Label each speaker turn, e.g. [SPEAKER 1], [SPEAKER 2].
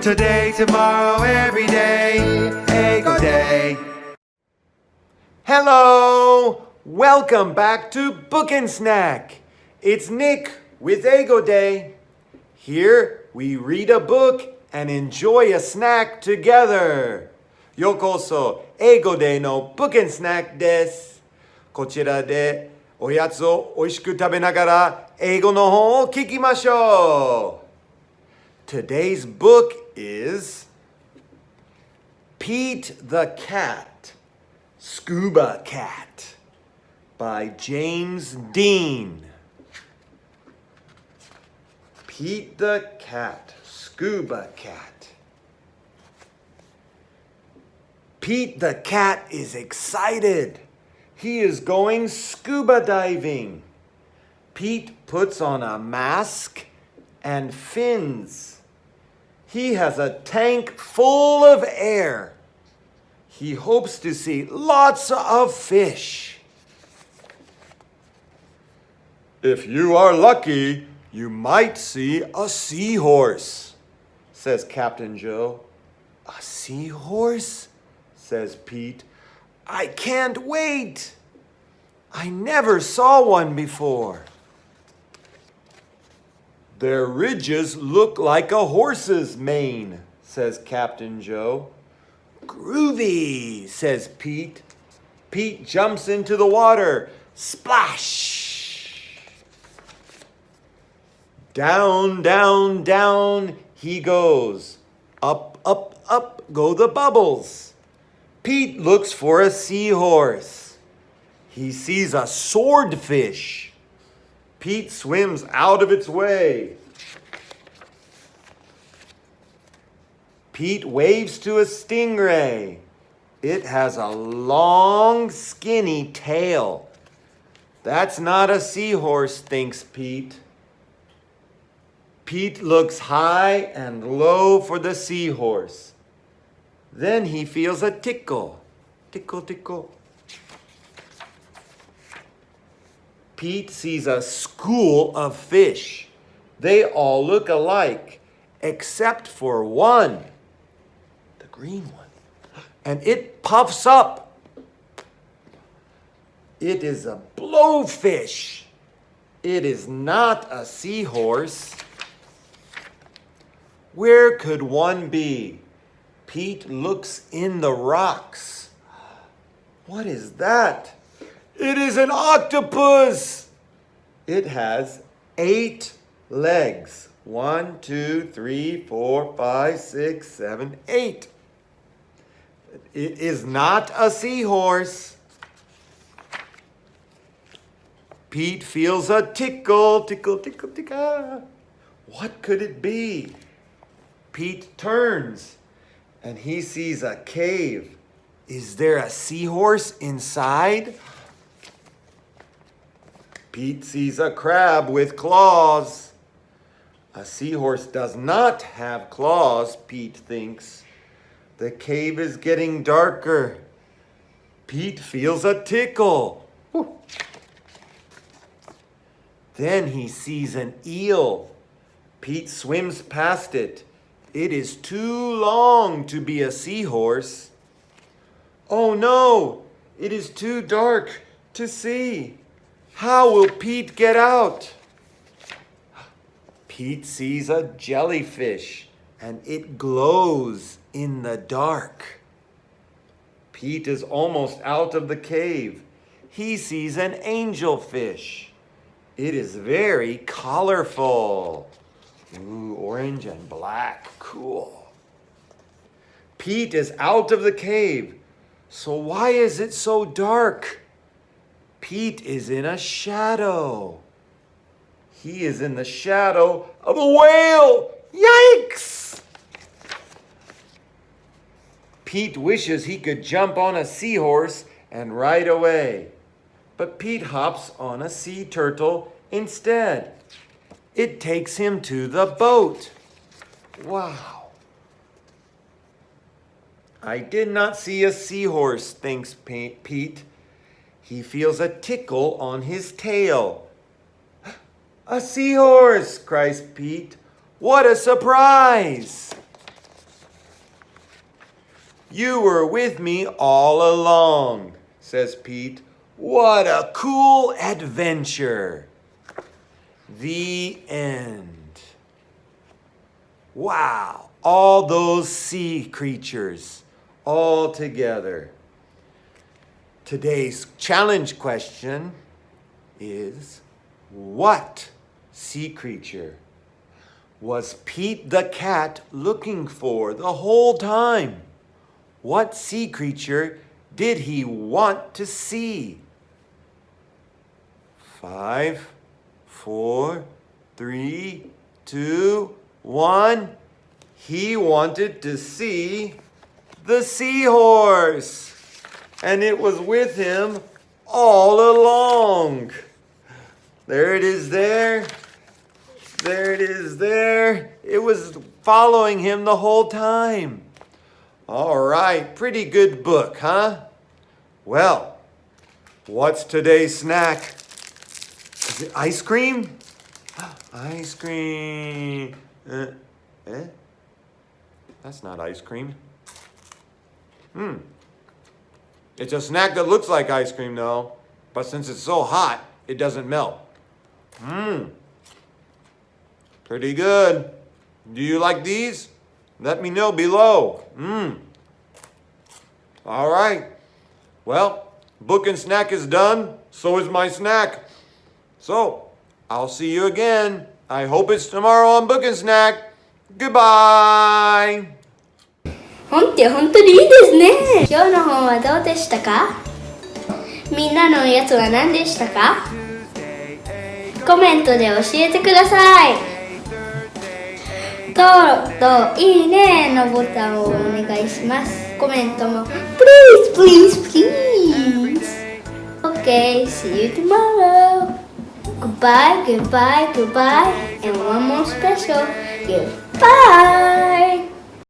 [SPEAKER 1] Today, tomorrow, every day, Eigo Day.
[SPEAKER 2] Hello! Welcome back to Book and Snack. It's Nick with Eigo Day. Here we read a book and enjoy a snack together. ようこそ Eigo Day の Book and Snack です。こちらでおやつをおいしく食べながら英語の本を聞きましょう。Today's book is Pete the Cat, Scuba Cat by James Dean. Pete the Cat, Scuba Cat. Pete the cat is excited. He is going scuba diving. Pete puts on a mask and fins. He has a tank full of air. He hopes to see lots of fish. If you are lucky, you might see a seahorse, says Captain Joe. A seahorse? Says Pete. I can't wait. I never saw one before. Their ridges look like a horse's mane, says Captain Joe. Groovy, says Pete. Pete jumps into the water. Splash! Down, down, down he goes. Up, up, up go the bubbles. Pete looks for a seahorse. He sees a swordfish. Pete swims out of its way. Pete waves to a stingray. It has a long, skinny tail. That's not a seahorse, thinks Pete. Pete looks high and low for the seahorse. Then he feels a tickle. Tickle, tickle. Pete sees a school of fish. They all look alike, except for one, the green one. And it puffs up. It is a blowfish. It is not a seahorse. Where could one be? Pete looks in the rocks. What is that? It is an octopus. It has 8 legs. 1, 2, 3, 4, 5, 6, 7, 8. It is not a seahorse. Pete feels a tickle, tickle, tickle, tickle. What could it be? Pete turns and he sees a cave. Is there a seahorse inside? Pete sees a crab with claws. A seahorse does not have claws, Pete thinks. The cave is getting darker. Pete feels a tickle. Whew. Then he sees an eel. Pete swims past it. It is too long to be a seahorse. Oh no, it is too dark to see. How will Pete get out? Pete sees a jellyfish and it glows in the dark. Pete is almost out of the cave. He sees an angelfish. It is very colorful. Ooh, orange and black. Cool. Pete is out of the cave. So why is it so dark? Pete is in a shadow. He is in the shadow of a whale. Yikes! Pete wishes he could jump on a seahorse and ride away. But Pete hops on a sea turtle instead. It takes him to the boat. Wow. I did not see a seahorse, thinks Pete. He feels a tickle on his tail. A seahorse, cries Pete. What a surprise! You were with me all along, says Pete. What a cool adventure. The end. Wow, all those sea creatures all together. Today's challenge question is, what sea creature was Pete the cat looking for the whole time? What sea creature did he want to see? 5, 4, 3, 2, 1. He wanted to see the seahorse, and it was with him all along. There it is there. There it is there. It was following him the whole time. All right, pretty good book, huh? Well, what's today's snack? Is it ice cream? Ice cream. That's not ice cream. It's a snack that looks like ice cream though, but since it's so hot, it doesn't melt. Pretty good. Do you like these? Let me know below. All right. Well, book and snack is done. So is my snack. So, I'll see you again. I hope it's tomorrow on Book and Snack. Goodbye.
[SPEAKER 3] 本って本当にいいですね。今日の本はどうでしたか？みんなのやつは何でしたか？コメントで教えてください。登録といいねのボタンをお願いします。コメントも Please Okay, see you tomorrow. Goodbye, goodbye, goodbye, and one more special goodbye.